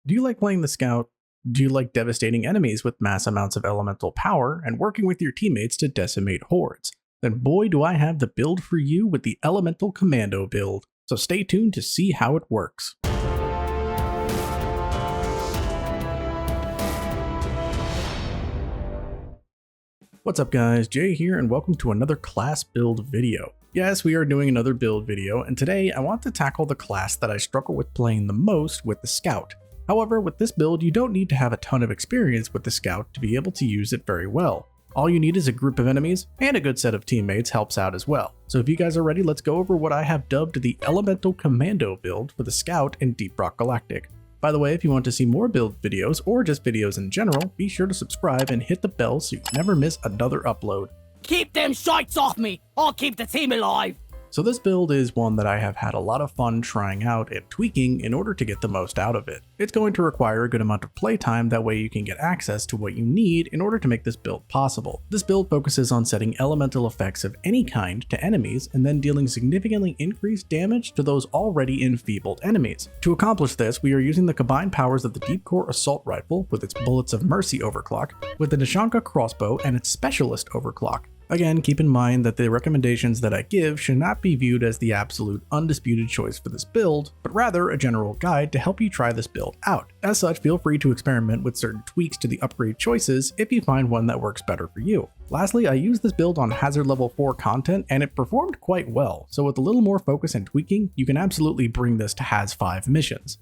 Do you like playing the Scout? Do you like devastating enemies with mass amounts of elemental power and working with your teammates to decimate hordes? Then boy do I have the build for you with the Elemental Commando build, so stay tuned to see how it works. What's up guys, Jay here and welcome to another class build video. Yes, we are doing another build video, and today I want to tackle the class that I struggle with playing the most with the Scout. However, with this build you don't need to have a ton of experience with the Scout to be able to use it very well. All you need is a group of enemies, and a good set of teammates helps out as well. So if you guys are ready, let's go over what I have dubbed the Elemental Commando build for the Scout in DeepRockGalactic. By the way, if you want to see more build videos, or just videos in general, be sure to subscribe and hit the bell so you never miss another upload. Keep them shites off me! I'll keep the team alive! So this build is one that I have had a lot of fun trying out and tweaking in order to get the most out of it. It's going to require a good amount of playtime, that way you can get access to what you need in order to make this build possible. This build focuses on setting elemental effects of any kind to enemies and then dealing significantly increased damage to those already enfeebled enemies. To accomplish this, we are using the combined powers of the Deep Core Assault Rifle with its Bullets of Mercy overclock, with the Nishanka Crossbow and its Specialist overclock. Again, keep in mind that the recommendations that I give should not be viewed as the absolute undisputed choice for this build, but rather a general guide to help you try this build out. As such, feel free to experiment with certain tweaks to the upgrade choices if you find one that works better for you. Lastly, I used this build on Hazard Level 4 content and it performed quite well, so with a little more focus and tweaking, you can absolutely bring this to Haz 5 missions.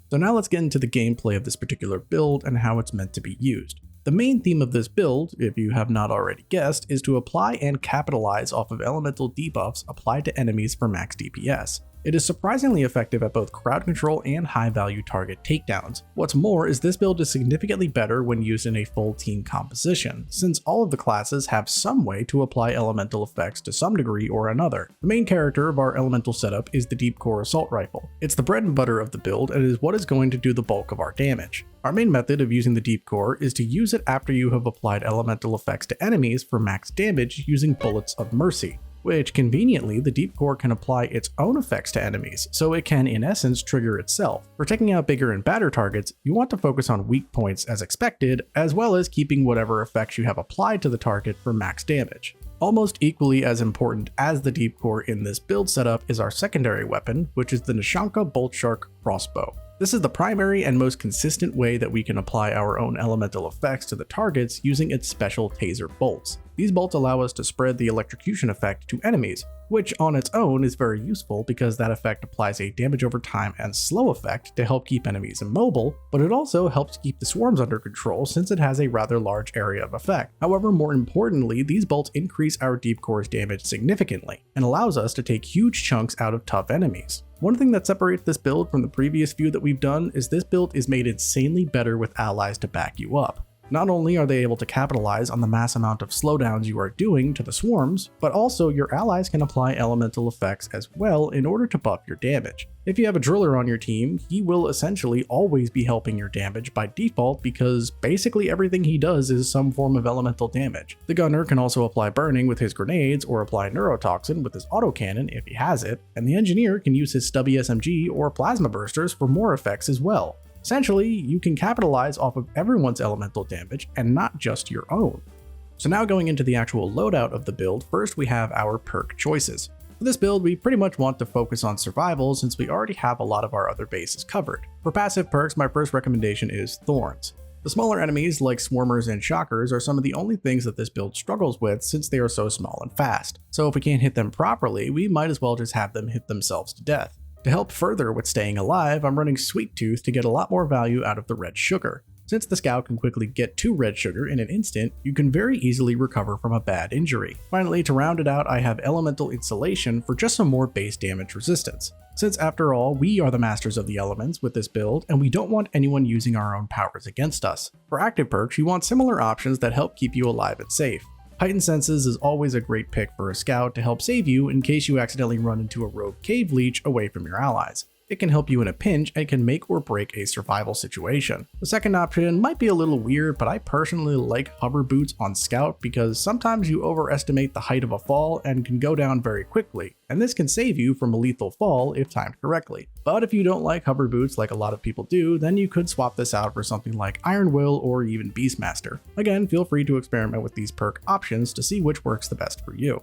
So now let's get into the gameplay of this particular build and how it's meant to be used. The main theme of this build, if you have not already guessed, is to apply and capitalize off of elemental debuffs applied to enemies for max DPS. It is surprisingly effective at both crowd control and high value target takedowns. What's more is this build is significantly better when used in a full team composition, since all of the classes have some way to apply elemental effects to some degree or another. The main character of our elemental setup is the Deep Core Assault Rifle. It's the bread and butter of the build and is what is going to do the bulk of our damage. Our main method of using the Deep Core is to use it after you have applied elemental effects to enemies for max damage using Bullets of Mercy, which conveniently the Deep Core can apply its own effects to enemies, so it can in essence trigger itself. For taking out bigger and badder targets, you want to focus on weak points as expected, as well as keeping whatever effects you have applied to the target for max damage. Almost equally as important as the Deep Core in this build setup is our secondary weapon, which is the Nishanka Bolt Shark Crossbow. This is the primary and most consistent way that we can apply our own elemental effects to the targets using its special taser bolts. These bolts allow us to spread the electrocution effect to enemies, which on its own is very useful because that effect applies a damage over time and slow effect to help keep enemies immobile, but it also helps keep the swarms under control since it has a rather large area of effect. However, more importantly, these bolts increase our Deep Core's damage significantly and allows us to take huge chunks out of tough enemies. One thing that separates this build from the previous few that we've done is this build is made insanely better with allies to back you up. Not only are they able to capitalize on the mass amount of slowdowns you are doing to the swarms, but also your allies can apply elemental effects as well in order to buff your damage. If you have a driller on your team, he will essentially always be helping your damage by default because basically everything he does is some form of elemental damage. The gunner can also apply burning with his grenades or apply neurotoxin with his autocannon if he has it, and the engineer can use his stubby SMG or plasma bursters for more effects as well. Essentially, you can capitalize off of everyone's elemental damage and not just your own. So now going into the actual loadout of the build, first we have our perk choices. For this build, we pretty much want to focus on survival since we already have a lot of our other bases covered. For passive perks, my first recommendation is Thorns. The smaller enemies like Swarmers and Shockers are some of the only things that this build struggles with since they are so small and fast. So if we can't hit them properly, we might as well just have them hit themselves to death. To help further with staying alive, I'm running Sweet Tooth to get a lot more value out of the red sugar. Since the Scout can quickly get to red sugar in an instant, you can very easily recover from a bad injury. Finally, to round it out, I have Elemental Insulation for just some more base damage resistance. Since after all, we are the masters of the elements with this build, and we don't want anyone using our own powers against us. For active perks, you want similar options that help keep you alive and safe. Heightened Senses is always a great pick for a Scout to help save you in case you accidentally run into a rogue cave leech away from your allies. It can help you in a pinch and can make or break a survival situation. The second option might be a little weird, but I personally like hover boots on Scout because sometimes you overestimate the height of a fall and can go down very quickly, and this can save you from a lethal fall if timed correctly. But if you don't like hover boots like a lot of people do, then you could swap this out for something like Iron Will or even Beastmaster. Again, feel free to experiment with these perk options to see which works the best for you.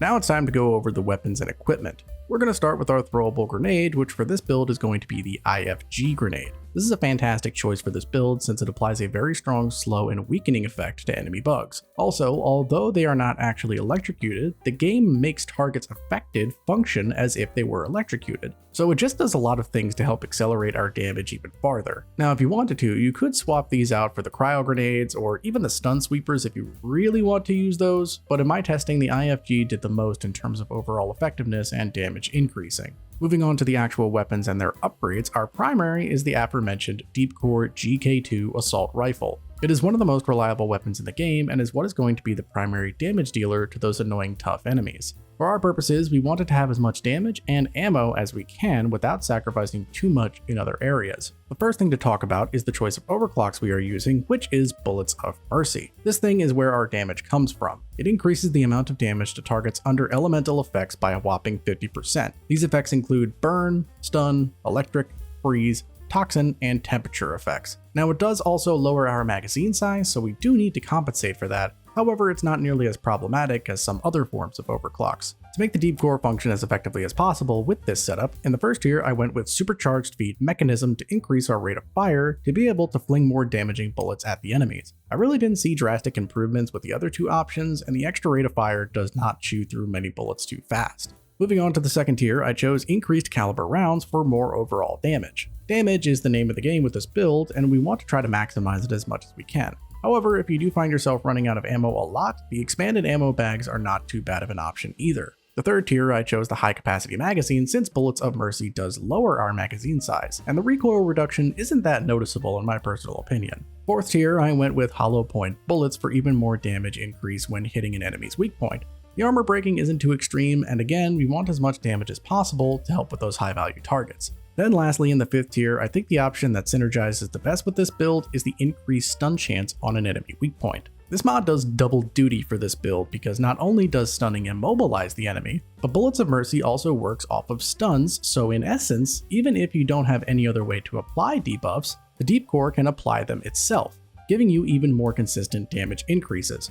Now it's time to go over the weapons and equipment. We're going to start with our throwable grenade, which for this build is going to be the IFG grenade. This is a fantastic choice for this build since it applies a very strong slow and weakening effect to enemy bugs. Also, although they are not actually electrocuted, the game makes targets affected function as if they were electrocuted. So it just does a lot of things to help accelerate our damage even farther. Now if you wanted to, you could swap these out for the cryo grenades or even the stun sweepers if you really want to use those, but in my testing the IFG did the most in terms of overall effectiveness and damage increasing. Moving on to the actual weapons and their upgrades, our primary is the aforementioned Deepcore GK2 Assault Rifle. It is one of the most reliable weapons in the game and is what is going to be the primary damage dealer to those annoying tough enemies. For our purposes, we wanted to have as much damage and ammo as we can without sacrificing too much in other areas. The first thing to talk about is the choice of overclocks we are using, which is Bullets of Mercy. This thing is where our damage comes from. It increases the amount of damage to targets under elemental effects by a whopping 50%. These effects include burn, stun, electric, freeze, toxin, and temperature effects. Now it does also lower our magazine size, so we do need to compensate for that. However, it's not nearly as problematic as some other forms of overclocks. To make the deep core function as effectively as possible with this setup, in the first tier I went with Supercharged Feed Mechanism to increase our rate of fire to be able to fling more damaging bullets at the enemies. I really didn't see drastic improvements with the other two options, and the extra rate of fire does not chew through many bullets too fast. Moving on to the second tier, I chose Increased Caliber Rounds for more overall damage. Damage is the name of the game with this build, and we want to try to maximize it as much as we can. However, if you do find yourself running out of ammo a lot, the expanded ammo bags are not too bad of an option either. The third tier, I chose the high capacity magazine since Bullets of Mercy does lower our magazine size, and the recoil reduction isn't that noticeable in my personal opinion. Fourth tier, I went with hollow point bullets for even more damage increase when hitting an enemy's weak point. The armor breaking isn't too extreme, and again, we want as much damage as possible to help with those high value targets. Then lastly, in the fifth tier, I think the option that synergizes the best with this build is the increased stun chance on an enemy weak point. This mod does double duty for this build because not only does stunning immobilize the enemy, but Bullets of Mercy also works off of stuns, so in essence, even if you don't have any other way to apply debuffs, the deep core can apply them itself, giving you even more consistent damage increases.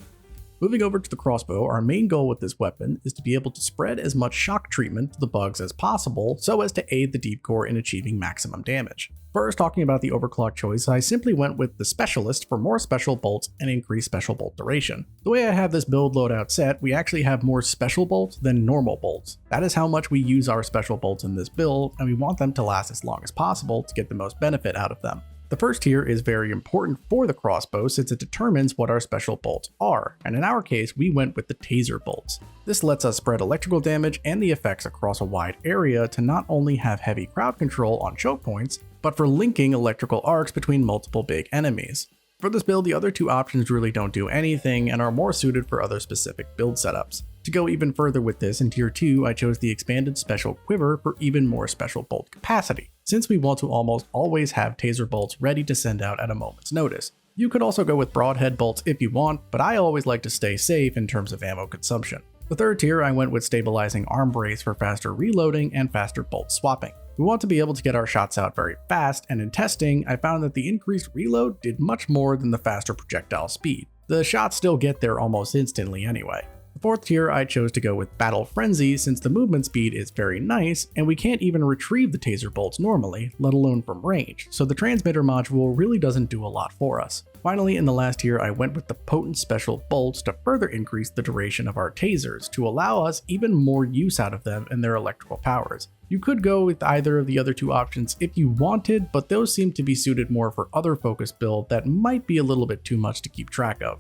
Moving over to the crossbow, our main goal with this weapon is to be able to spread as much shock treatment to the bugs as possible so as to aid the deep core in achieving maximum damage. First, talking about the overclock choice, I simply went with the Specialist for more special bolts and increased special bolt duration. The way I have this build loadout set, we actually have more special bolts than normal bolts. That is how much we use our special bolts in this build, and we want them to last as long as possible to get the most benefit out of them. The first tier is very important for the crossbow since it determines what our special bolts are, and in our case we went with the taser bolts. This lets us spread electrical damage and the effects across a wide area to not only have heavy crowd control on choke points, but for linking electrical arcs between multiple big enemies. For this build, the other two options really don't do anything and are more suited for other specific build setups. To go even further with this, in tier 2 I chose the expanded special quiver for even more special bolt capacity, since we want to almost always have taser bolts ready to send out at a moment's notice. You could also go with broadhead bolts if you want, but I always like to stay safe in terms of ammo consumption. The third tier I went with stabilizing arm brace for faster reloading and faster bolt swapping. We want to be able to get our shots out very fast, and in testing, I found that the increased reload did much more than the faster projectile speed. The shots still get there almost instantly anyway. The fourth tier I chose to go with Battle Frenzy since the movement speed is very nice, and we can't even retrieve the taser bolts normally, let alone from range, so the transmitter module really doesn't do a lot for us. Finally, in the last tier I went with the potent special bolts to further increase the duration of our tasers to allow us even more use out of them and their electrical powers. You could go with either of the other two options if you wanted, but those seem to be suited more for other focused build that might be a little bit too much to keep track of.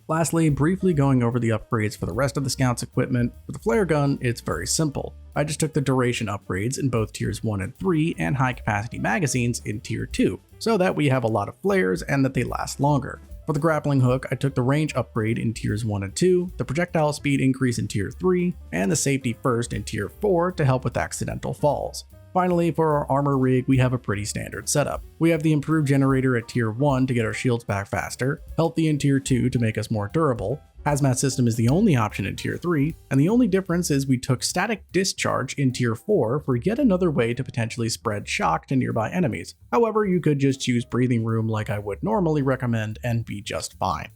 Lastly, briefly going over the upgrades for the rest of the Scout's equipment. For the flare gun, it's very simple. I just took the duration upgrades in both tiers 1 and 3 and high capacity magazines in tier 2, so that we have a lot of flares and that they last longer. For the grappling hook, I took the range upgrade in tiers 1 and 2, the projectile speed increase in tier 3, and the safety first in tier 4 to help with accidental falls. Finally, for our armor rig, we have a pretty standard setup. We have the improved generator at tier 1 to get our shields back faster, healthy in tier 2 to make us more durable, hazmat system is the only option in tier 3, and the only difference is we took static discharge in tier 4 for yet another way to potentially spread shock to nearby enemies. However, you could just choose breathing room like I would normally recommend and be just fine.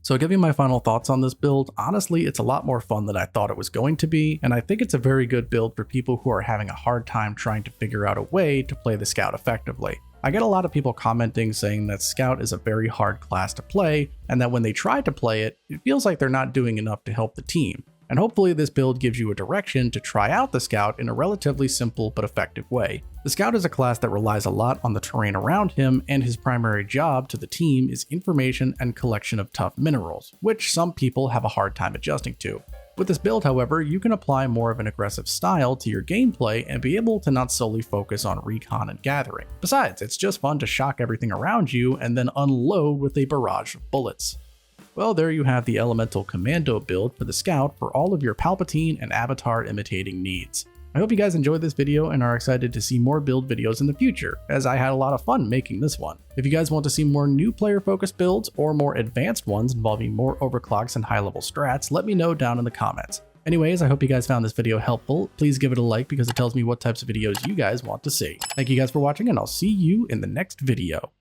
So giving my final thoughts on this build, honestly, it's a lot more fun than I thought it was going to be, and I think it's a very good build for people who are having a hard time trying to figure out a way to play the Scout effectively. I get a lot of people commenting saying that Scout is a very hard class to play, and that when they try to play it, it feels like they're not doing enough to help the team. And hopefully this build gives you a direction to try out the Scout in a relatively simple but effective way. The Scout is a class that relies a lot on the terrain around him, and his primary job to the team is information and collection of tough minerals, which some people have a hard time adjusting to. With this build, however, you can apply more of an aggressive style to your gameplay and be able to not solely focus on recon and gathering. Besides, it's just fun to shock everything around you and then unload with a barrage of bullets. Well, there you have the Elemental Commando build for the Scout for all of your Palpatine and Avatar imitating needs. I hope you guys enjoyed this video and are excited to see more build videos in the future, as I had a lot of fun making this one. If you guys want to see more new player focused builds or more advanced ones involving more overclocks and high level strats, let me know down in the comments. Anyways, I hope you guys found this video helpful. Please give it a like because it tells me what types of videos you guys want to see. Thank you guys for watching, and I'll see you in the next video.